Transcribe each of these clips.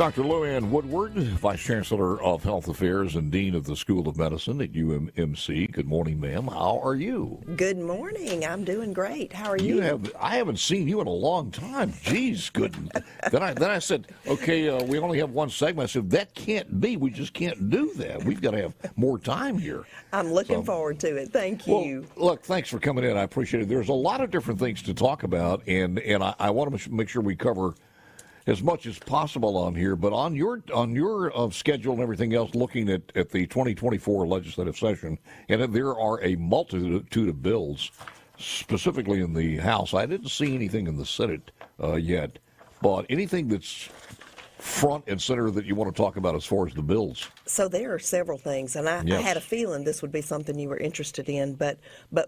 Dr. LouAnn Woodward, Vice Chancellor of Health Affairs and Dean of the School of Medicine at UMMC. Good morning, ma'am. How are you? Good morning. I'm doing great. How are you? I haven't seen you in a long time. Jeez, good. Then I said, okay, we only have one segment. I said, that can't be. We just can't do that. We've got to have more time here. I'm looking forward to it. Thank you. Well, look, thanks for coming in. I appreciate it. There's a lot of different things to talk about, and I want to make sure we cover as much as possible on here, but on your schedule and everything else, looking at the 2024 legislative session, and there are a multitude of bills, specifically in the House. I didn't see anything in the Senate yet, but anything that's front and center that you want to talk about as far as the bills? So there are several things, and I had a feeling this would be something you were interested in. But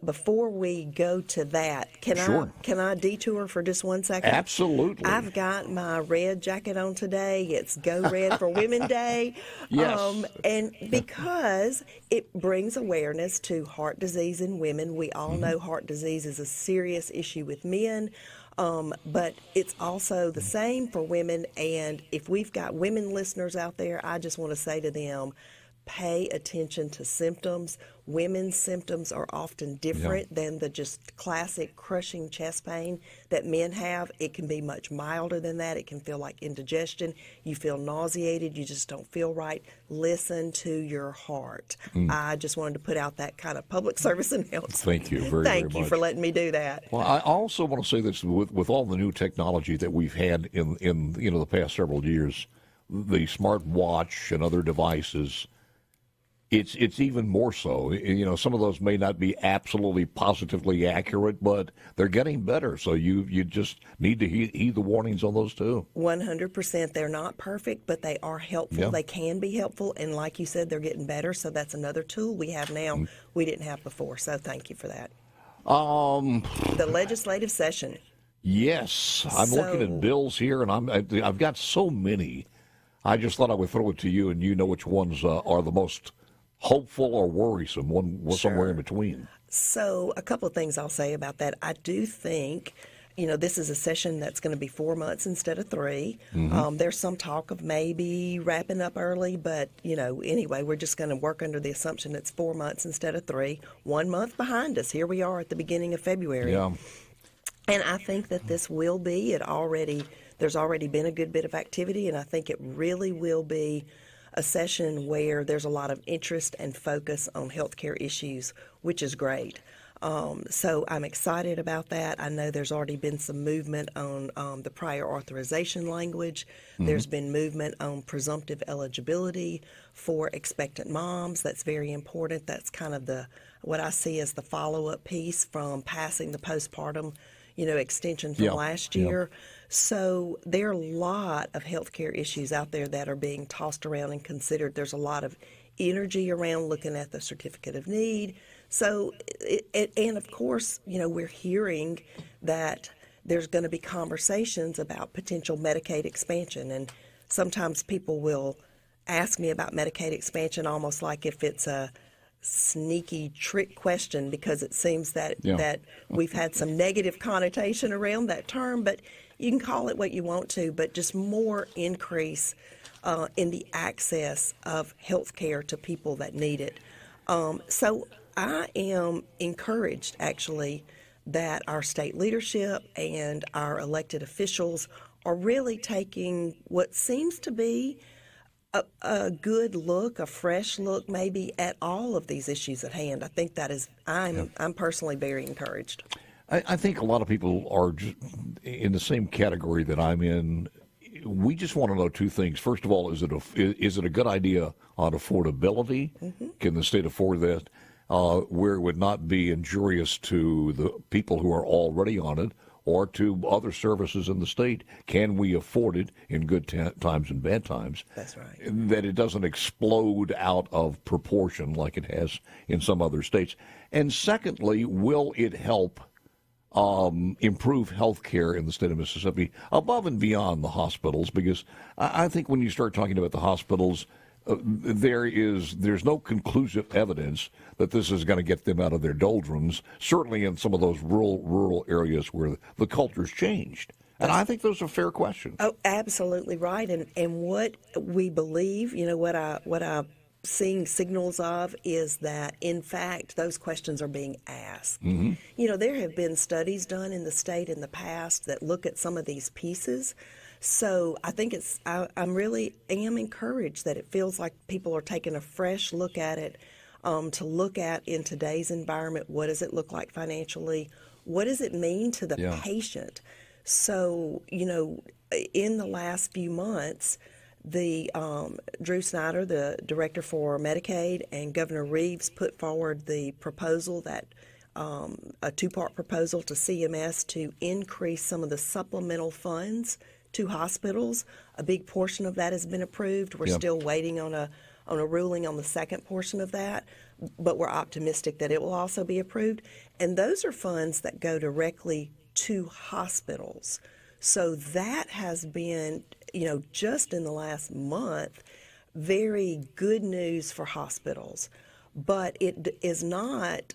before we go to that, can I detour for just 1 second? Absolutely. I've got my red jacket on today. It's Go Red for Women Day. Yes. And because it brings awareness to heart disease in women. We all know heart disease is a serious issue with men. But it's also the same for women, and if we've got women listeners out there, I just want to say to them, pay attention to symptoms. Women's symptoms are often different than the just classic crushing chest pain that men have. It can be much milder than that. It can feel like indigestion. You feel nauseated. You just don't feel right. Listen to your heart. I just wanted to put out that kind of public service announcement. Thank you very Thank much. you for letting me do that. Well, I also want to say this, with all the new technology that we've had in the past several years, the smart watch and other devices, it's even more so. Some of those may not be absolutely positively accurate, but they're getting better. So you just need to heed the warnings on those too. 100%. They're not perfect, but they are helpful. Yeah. They can be helpful, and like you said, they're getting better. So that's another tool we have now we didn't have before. So thank you for that. The legislative session. Yes, I'm looking at bills here, and I've got so many. I just thought I would throw it to you, and you know which ones are the most hopeful or worrisome, somewhere in between. So a couple of things I'll say about that. I do think, this is a session that's going to be 4 months instead of 3. There's some talk of maybe wrapping up early, but, anyway, we're just going to work under the assumption it's 4 months instead of 3. 1 month behind us. Here we are at the beginning of February. Yeah. And I think that this will be, there's already been a good bit of activity, and I think it really will be a session where there's a lot of interest and focus on healthcare issues, which is great. So I'm excited about that. I know there's already been some movement on the prior authorization language. There's been movement on presumptive eligibility for expectant moms. That's very important. That's kind of what I see as the follow-up piece from passing the postpartum extension from last year. So there are a lot of healthcare issues out there that are being tossed around and considered. There's a lot of energy around looking at the certificate of need. So, and of course, we're hearing that there's going to be conversations about potential Medicaid expansion. And sometimes people will ask me about Medicaid expansion almost like if it's a sneaky trick question, because it seems that we've had some negative connotation around that term, but you can call it what you want to, but just more increase in the access of health care to people that need it. So I am encouraged, actually, that our state leadership and our elected officials are really taking what seems to be a good look, a fresh look, maybe at all of these issues at hand. I think that is, I'm personally very encouraged. I think a lot of people are just in the same category that I'm in. We just want to know two things. First of all, is it a good idea on affordability? Can the state afford that? Where it would not be injurious to the people who are already on it, or to other services in the state? Can we afford it in good times and bad times? That's right. That it doesn't explode out of proportion like it has in some other states. And secondly, will it help improve health care in the state of Mississippi above and beyond the hospitals? Because I think when you start talking about the hospitals, there's no conclusive evidence that this is going to get them out of their doldrums, certainly in some of those rural areas where the culture's changed. And I think those are fair questions. Oh, absolutely right. And what we believe, what I'm seeing signals of is that, in fact, those questions are being asked. There have been studies done in the state in the past that look at some of these pieces. So I think I'm really am encouraged that it feels like people are taking a fresh look at it, to look at in today's environment, what does it look like financially? What does it mean to the patient? So, in the last few months, the Drew Snyder, the director for Medicaid, and Governor Reeves put forward the proposal that a two-part proposal to CMS to increase some of the supplemental funds to hospitals. A big portion of that has been approved. We're still waiting on a ruling on the second portion of that, but we're optimistic that it will also be approved. And those are funds that go directly to hospitals. So that has been, just in the last month, very good news for hospitals. But it is not,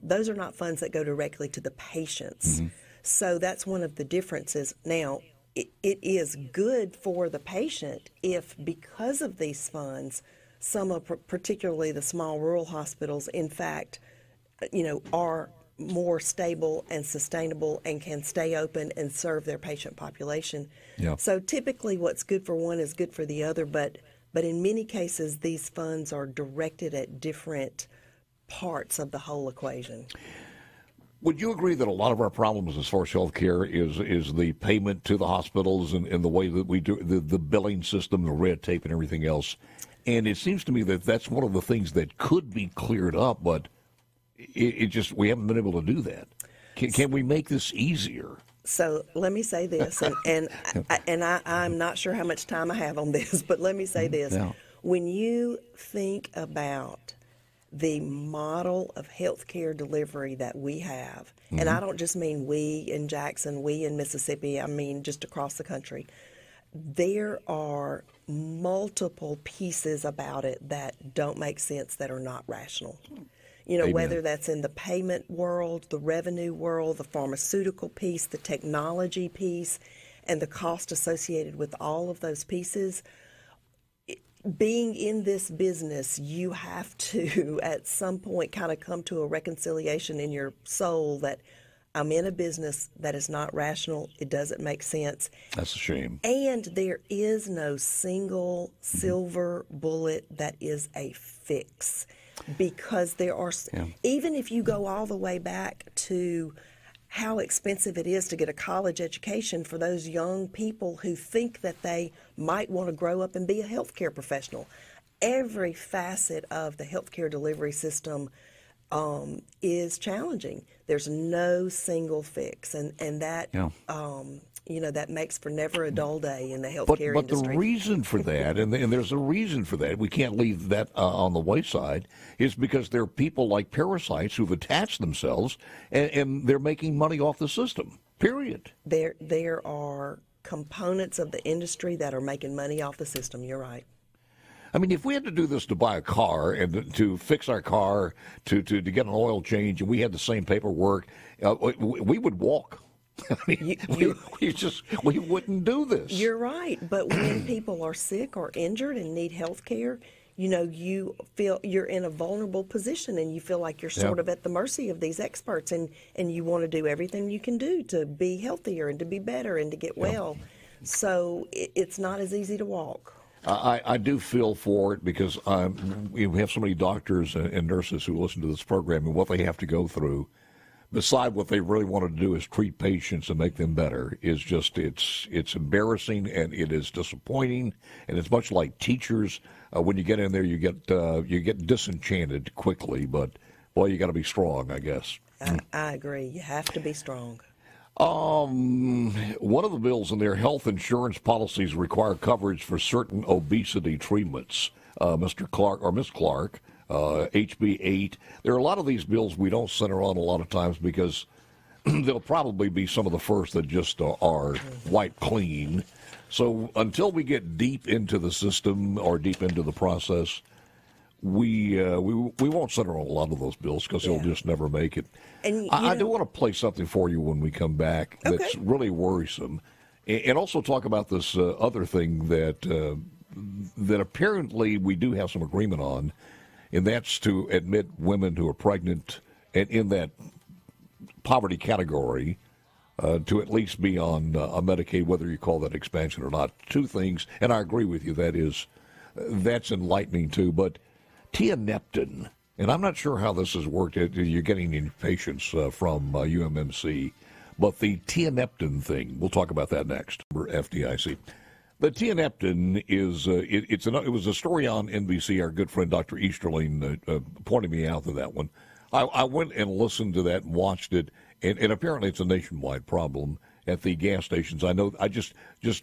those are not funds that go directly to the patients. So that's one of the differences. Now, it is good for the patient if, because of these funds, some of, particularly the small rural hospitals, in fact, are more stable and sustainable and can stay open and serve their patient population. So typically what's good for one is good for the other, but in many cases these funds are directed at different parts of the whole equation. Would you agree that a lot of our problems as far as health care is the payment to the hospitals and the way that we do the billing system, the red tape and everything else? And it seems to me that that's one of the things that could be cleared up, but it just, we haven't been able to do that. Can we make this easier? So let me say this, and I'm not sure how much time I have on this, but let me say this. When you think about the model of healthcare delivery that we have, and I don't just mean we in Jackson, we in Mississippi, I mean just across the country, there are multiple pieces about it that don't make sense, that are not rational. Amen. Whether that's in the payment world, the revenue world, the pharmaceutical piece, the technology piece, and the cost associated with all of those pieces. Being in this business, you have to, at some point, kind of come to a reconciliation in your soul that I'm in a business that is not rational. It doesn't make sense. That's a shame. And there is no single silver bullet that is a fix. Because there are, even if you go all the way back to how expensive it is to get a college education for those young people who think that they might want to grow up and be a healthcare professional, every facet of the healthcare delivery system is challenging. There's no single fix, and that that makes for never a dull day in the healthcare industry. But the reason for that, and there's a reason for that, we can't leave that on the wayside, is because there are people like parasites who've attached themselves, and they're making money off the system, period. There are components of the industry that are making money off the system, you're right. I mean, if we had to do this to buy a car and to fix our car, to get an oil change, and we had the same paperwork, we would walk. I mean, we wouldn't do this. You're right, but when people are sick or injured and need health care, you feel you're in a vulnerable position, and you feel like you're sort of at the mercy of these experts, and you want to do everything you can do to be healthier and to be better and to get well. So it's not as easy to walk. I do feel for it, because we have so many doctors and nurses who listen to this program, and what they have to go through. Beside what they really want to do is treat patients and make them better, is just it's embarrassing, and it is disappointing, and it's much like teachers. When you get in there, you get disenchanted quickly, but boy, you got to be strong, I guess. I agree. You have to be strong. One of the bills in their health insurance policies require coverage for certain obesity treatments. Mr. Clark or Ms. Clark. HB 8. There are a lot of these bills we don't center on a lot of times, because they'll probably be some of the first that just are wiped clean. So until we get deep into the system or deep into the process, we won't center on a lot of those bills, because they'll just never make it. And I do want to play something for you when we come back that's really worrisome. And also talk about this other thing that that apparently we do have some agreement on, and that's to admit women who are pregnant and in that poverty category to at least be on a Medicaid, whether you call that expansion or not. Two things, and I agree with you, that's enlightening too. But tianeptine, and I'm not sure how this has worked. You're getting any patients from UMMC, but the tianeptine thing, we'll talk about that next. FDIC. The tianeptine is it was a story on NBC. Our good friend Dr. Easterling pointed me out to that one. I went and listened to that and watched it, and apparently it's a nationwide problem at the gas stations. I know. I just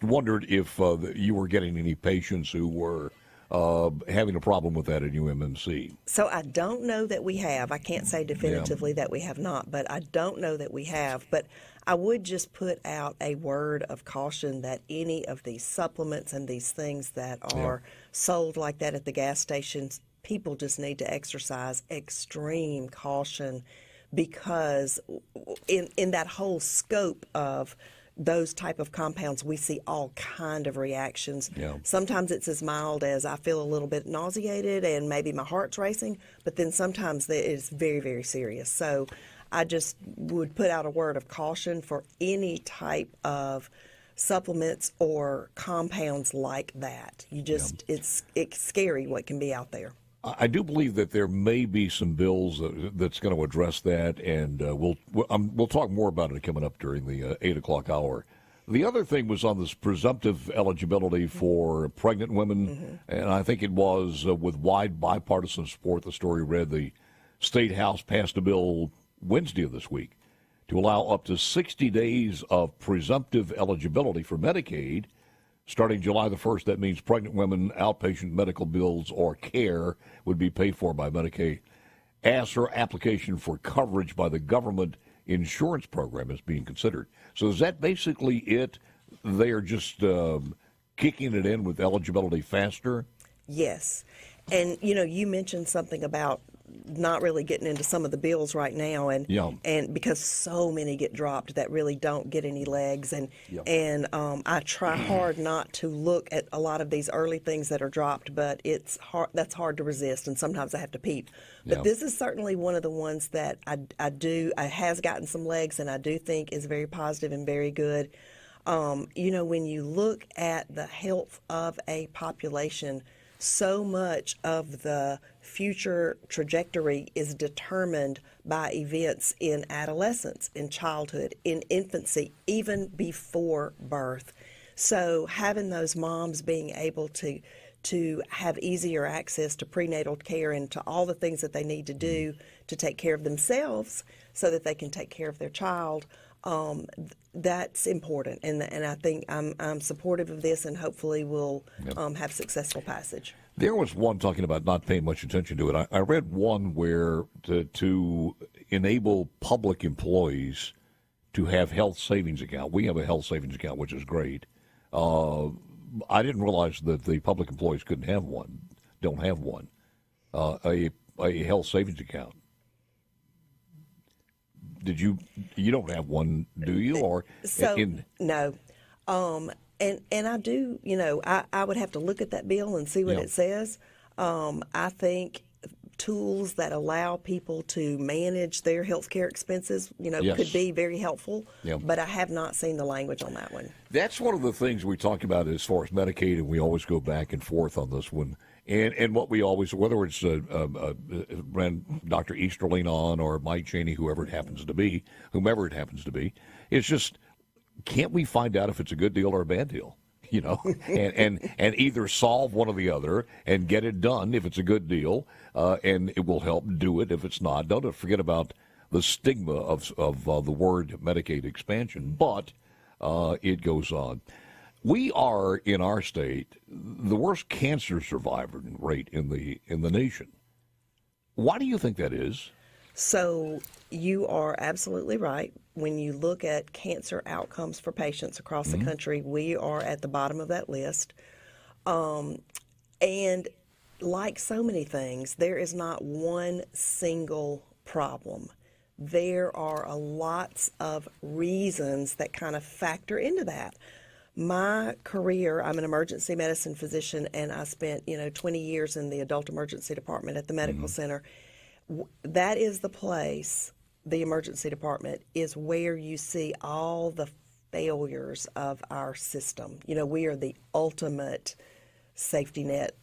wondered if you were getting any patients who were having a problem with that at UMMC. So I don't know that we have. I can't say definitively that we have not, but I don't know that we have. But I would just put out a word of caution that any of these supplements and these things that are sold like that at the gas stations, people just need to exercise extreme caution, because in that whole scope of those type of compounds, we see all kind of reactions. Sometimes it's as mild as I feel a little bit nauseated and maybe my heart's racing, but then sometimes it's very, very serious. So I just would put out a word of caution for any type of supplements or compounds like that. It's scary what can be out there. I do believe that there may be some bills that's going to address that, and we'll talk more about it coming up during the 8 o'clock hour. The other thing was on this presumptive eligibility for pregnant women, and I think it was with wide bipartisan support. The story read the State House passed a bill Wednesday of this week to allow up to 60 days of presumptive eligibility for Medicaid. Starting July the 1st, that means pregnant women, outpatient medical bills or care would be paid for by Medicaid as her application for coverage by the government insurance program is being considered. So is that basically it? They are just kicking it in with eligibility faster? Yes. And, you mentioned something about not really getting into some of the bills right now, and because so many get dropped that really don't get any legs, and I try hard not to look at a lot of these early things that are dropped, but it's hard. That's hard to resist, and sometimes I have to peep. But this is certainly one of the ones that I has gotten some legs, and I do think is very positive and very good. When you look at the health of a population, so much of the future trajectory is determined by events in adolescence, in childhood, in infancy, even before birth. So having those moms being able to have easier access to prenatal care and to all the things that they need to do to take care of themselves so that they can take care of their child, that's important, and I think I'm supportive of this, and hopefully we'll have successful passage. There was one talking about not paying much attention to it. I read one where to enable public employees to have health savings account. We have a health savings account, which is great. I didn't realize that the public employees don't have one, a health savings account. You don't have one, do you? Or no. And I do, I would have to look at that bill and see what it says. I think tools that allow people to manage their health care expenses, could be very helpful. But I have not seen the language on that one. That's one of the things we talk about as far as Medicaid, and we always go back and forth on this one. And what we always, whether it's Dr. Easterling on or Mike Cheney, whomever it happens to be, it's just, can't we find out if it's a good deal or a bad deal? And either solve one or the other and get it done if it's a good deal, and it will help do it if it's not. Don't forget about the stigma of the word Medicaid expansion, but it goes on. We are, in our state, the worst cancer survivor rate in the nation. Why do you think that is? So you are absolutely right. When you look at cancer outcomes for patients across the country, we are at the bottom of that list. And like so many things, there is not one single problem. There are lots of reasons that kind of factor into that. my career, I'm an emergency medicine physician, and I spent 20 years in the adult emergency department at the medical center. That is the place, the emergency department is where you see all the failures of our system. We are the ultimate safety net,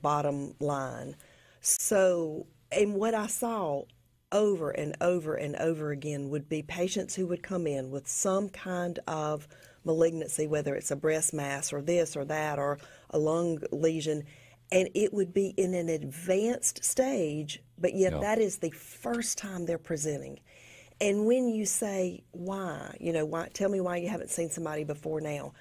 bottom line. So, and what I saw over and over and over again would be patients who would come in with some kind of malignancy, whether it's a breast mass or this or that or a lung lesion, and it would be in an advanced stage, but yet that is the first time they're presenting. And when you say, why, tell me why you haven't seen somebody before now,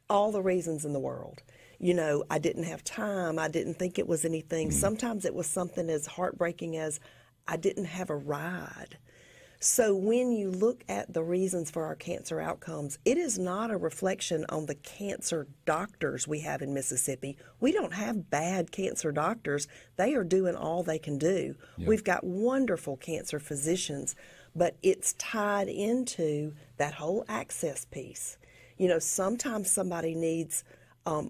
all the reasons in the world. I didn't have time. I didn't think it was anything. Sometimes it was something as heartbreaking as I didn't have a ride. So when you look at the reasons for our cancer outcomes, it is not a reflection on the cancer doctors we have in Mississippi. We don't have bad cancer doctors. They are doing all they can do. Yep. We've got wonderful cancer physicians, but it's tied into that whole access piece. Sometimes somebody needs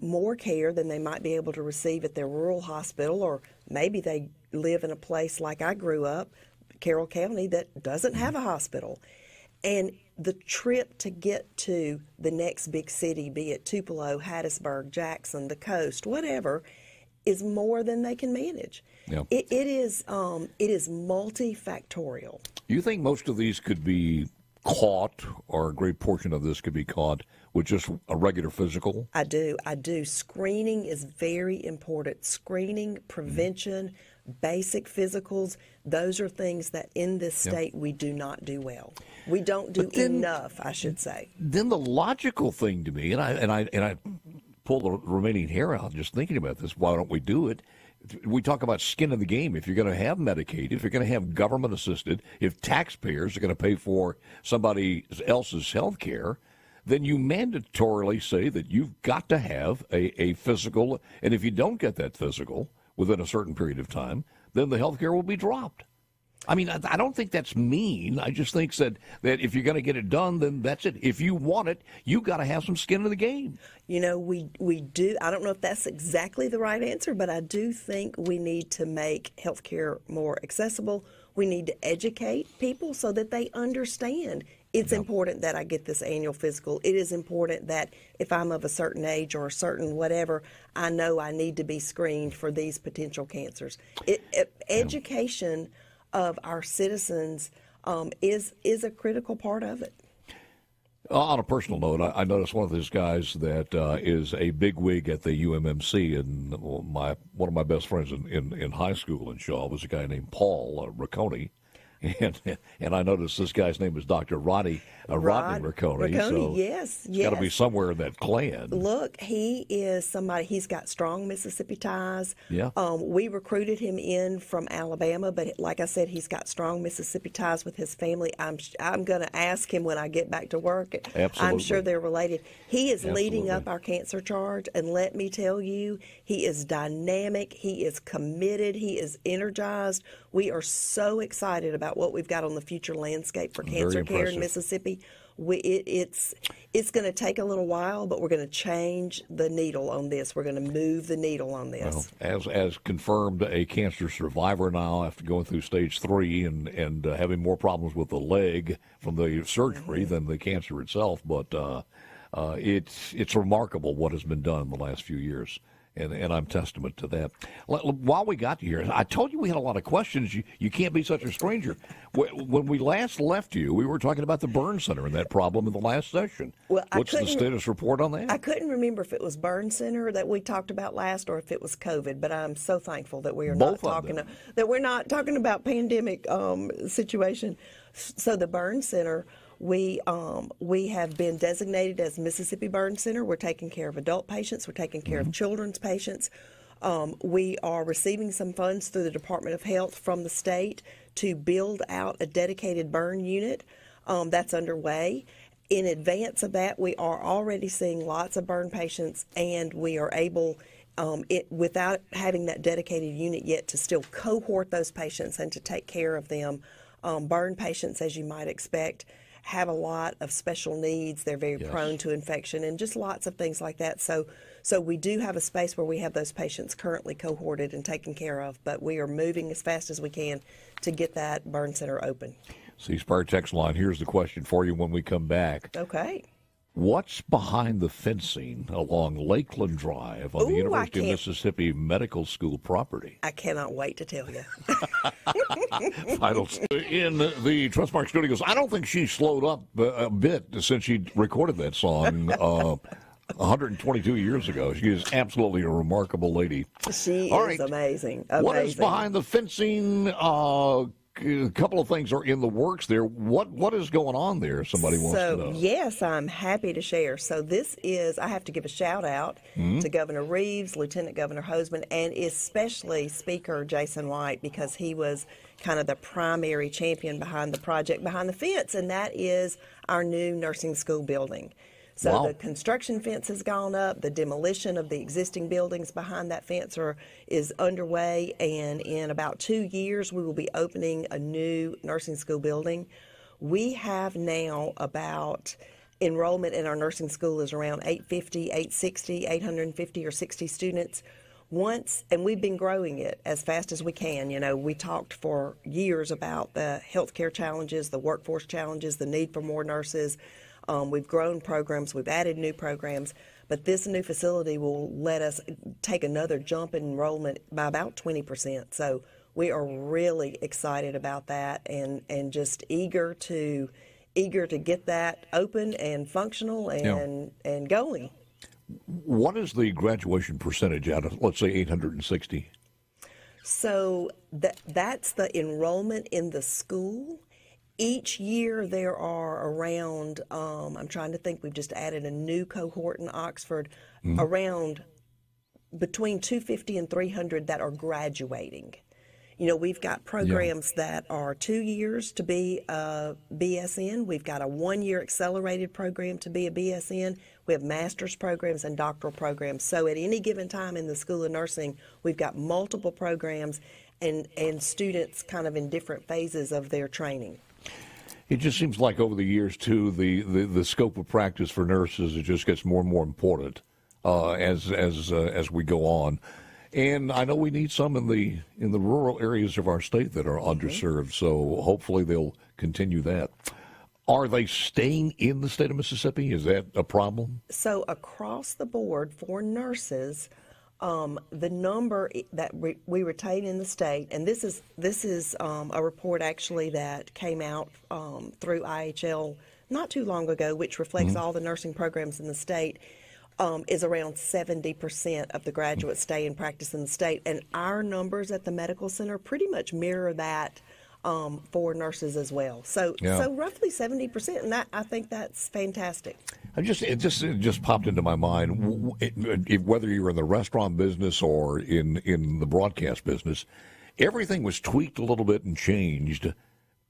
more care than they might be able to receive at their rural hospital, or maybe they live in a place like I grew up, Carroll County, that doesn't have a hospital. And the trip to get to the next big city, be it Tupelo, Hattiesburg, Jackson, the coast, whatever, is more than they can manage. Yeah. It is multifactorial. You think most of these could be caught, or a great portion of this could be caught with just a regular physical? I do. Screening is very important. Screening, prevention, basic physicals, those are things that in this state we do not do well. We don't do enough, I should say. Then the logical thing to me, and I pull the remaining hair out just thinking about this, why don't we do it? We talk about skin in the game. If you're going to have Medicaid, if you're going to have government assisted, if taxpayers are going to pay for somebody else's health care, then you mandatorily say that you've got to have a physical, and if you don't get that physical within a certain period of time, then the health care will be dropped. I mean, I don't think that's mean. I just think that if you're going to get it done, then that's it. If you want it, you got to have some skin in the game. We do. I don't know if that's exactly the right answer, but I do think we need to make health care more accessible. We need to educate people so that they understand. It's important that I get this annual physical. It is important that if I'm of a certain age or a certain whatever, I know I need to be screened for these potential cancers. Education of our citizens is a critical part of it. On a personal note, I noticed one of these guys that is a bigwig at the UMMC, and one of my best friends in high school in Shaw was a guy named Paul Riccone. And I noticed this guy's name is Dr. Rodney Riccone. So yes. It's got to be somewhere in that clan. Look, he is somebody, he's got strong Mississippi ties. Yeah. We recruited him in from Alabama, but like I said, he's got strong Mississippi ties with his family. I'm going to ask him when I get back to work. Absolutely. I'm sure they're related. He is leading up our cancer charge, and let me tell you, he is dynamic, he is committed, he is energized. We are so excited about what we've got on the future landscape for cancer care in Mississippi. It's going to take a little while, but we're going to change the needle on this. We're going to move the needle on this. Well, as confirmed a cancer survivor now after going through stage 3 and having more problems with the leg from the surgery than the cancer itself, but it's remarkable what has been done in the last few years. And I'm testament to that. While we got you here, I told you we had a lot of questions. You can't be such a stranger. When we last left you, we were talking about the burn center and that problem in the last session. Well, what's the status report on that? I couldn't remember if it was burn center that we talked about last or if it was COVID. But I'm so thankful that we are not talking about pandemic situation. So the burn center. We have been designated as Mississippi Burn Center. We're taking care of adult patients. We're taking care of children's patients. We are receiving some funds through the Department of Health from the state to build out a dedicated burn unit. That's underway. In advance of that, we are already seeing lots of burn patients, and we are able, without having that dedicated unit yet, to still cohort those patients and to take care of them. Burn patients, as you might expect, have a lot of special needs. They're very prone to infection and just lots of things like that. So we do have a space where we have those patients currently cohorted and taken care of, but we are moving as fast as we can to get that burn center open. C-Spire text line, here's the question for you when we come back. Okay. What's behind the fencing along Lakeland Drive on the University of Mississippi Medical School property? I cannot wait to tell you. Finals in the Trustmark studios. I don't think she slowed up a bit since she recorded that song 122 years ago. She is absolutely a remarkable lady. She is amazing. What is behind the fencing? A couple of things are in the works there. What is going on there? Somebody wants to know. Yes, I'm happy to share. So this is, I have to give a shout out to Governor Reeves, Lieutenant Governor Hosemann, and especially Speaker Jason White, because he was kind of the primary champion behind the project behind the fence, and that is our new nursing school building. So the construction fence has gone up. The demolition of the existing buildings behind that fence is underway, and in about 2 years we will be opening a new nursing school building. We have now about enrollment in our nursing school is around 850, 860, 850 or 60 students. And we've been growing it as fast as we can. You know, we talked for years about the healthcare challenges, the workforce challenges, the need for more nurses. We've grown programs, we've added new programs, but this new facility will let us take another jump in enrollment by about 20%. So we are really excited about that and just eager to get that open and functional and going. What is the graduation percentage out of, let's say, 860? So that's the enrollment in the school. Each year there are around, I'm trying to think, we've just added a new cohort in Oxford, around between 250 and 300 that are graduating. You know, we've got programs that are 2 years to be a BSN. We've got a 1-year accelerated program to be a BSN. We have master's programs and doctoral programs. So at any given time in the School of Nursing, we've got multiple programs and students kind of in different phases of their training. It just seems like over the years, too, the scope of practice for nurses, it just gets more and more important as we go on. And I know we need some in the rural areas of our state that are underserved, so hopefully they'll continue that. Are they staying in the state of Mississippi? Is that a problem? So across the board for nurses, the number that we retain in the state, and this is a report actually that came out through IHL not too long ago, which reflects all the nursing programs in the state, is around 70% of the graduates stay in practice in the state. And our numbers at the medical center pretty much mirror that for nurses as well. So roughly 70%, and I think that's fantastic. It just popped into my mind, whether you're in the restaurant business or in the broadcast business, everything was tweaked a little bit and changed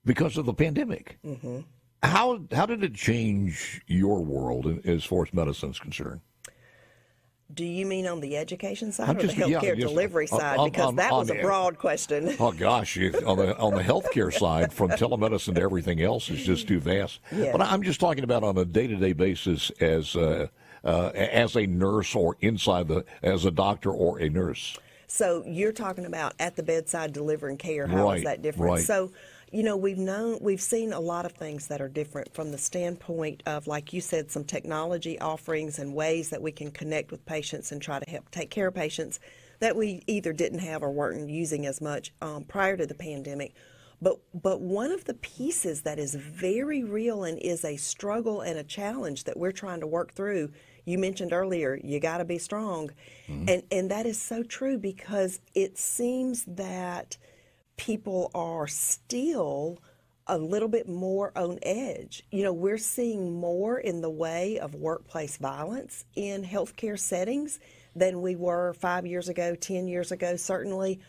because of the pandemic. How did it change your world as far as medicine is concerned? Do you mean on the education side or the healthcare delivery side? Because that was a broad question. Oh, gosh, on the healthcare side, from telemedicine to everything else is just too vast. Yes. But I'm just talking about on a day-to-day basis as a nurse or as a doctor or a nurse. So you're talking about at the bedside delivering care. How is that different? Right. So, you know, we've seen a lot of things that are different from the standpoint of, like you said, some technology offerings and ways that we can connect with patients and try to help take care of patients that we either didn't have or weren't using as much prior to the pandemic. But one of the pieces that is very real and is a struggle and a challenge that we're trying to work through, you mentioned earlier, you got to be strong. And that is so true, because it seems that people are still a little bit more on edge. You know, we're seeing more in the way of workplace violence in healthcare settings than we were 5 years ago, 10 years ago, certainly.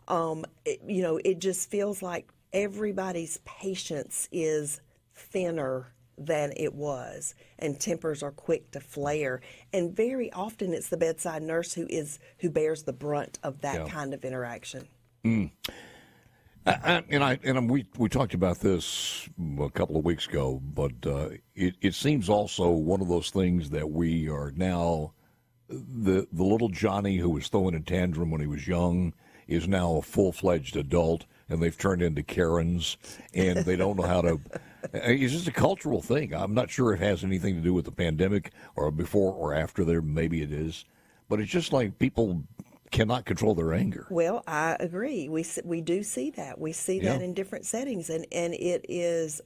It just feels like everybody's patience is thinner than it was, and tempers are quick to flare. And very often it's the bedside nurse who bears the brunt of that kind of interaction. We talked about this a couple of weeks ago, but it seems also one of those things that we are now the little Johnny who was throwing a tantrum when he was young is now a full-fledged adult, and they've turned into Karens, and they don't know how to. It's just a cultural thing. I'm not sure it has anything to do with the pandemic or before or after there. Maybe it is, but it's just like people cannot control their anger. Well, I agree. We do see that. We see that in different settings, and it is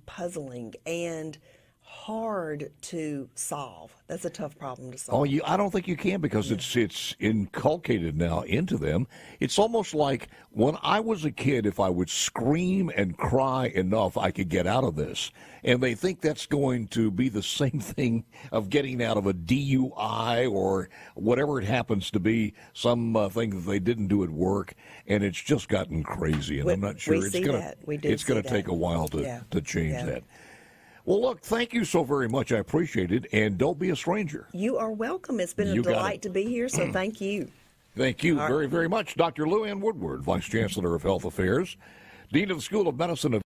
puzzling and hard to solve. That's a tough problem to solve. Oh, I don't think you can, because it's inculcated now into them. It's almost like when I was a kid, if I would scream and cry enough, I could get out of this. And they think that's going to be the same thing of getting out of a DUI or whatever it happens to be, some thing that they didn't do at work. And it's just gotten crazy. And I'm not sure it's going to take a while to change that. Well, look, thank you so very much. I appreciate it. And don't be a stranger. You are welcome. It's been a delight to be here, so thank you. Thank you very, very much. Dr. LouAnn Woodward, Vice Chancellor of Health Affairs, Dean of the School of Medicine of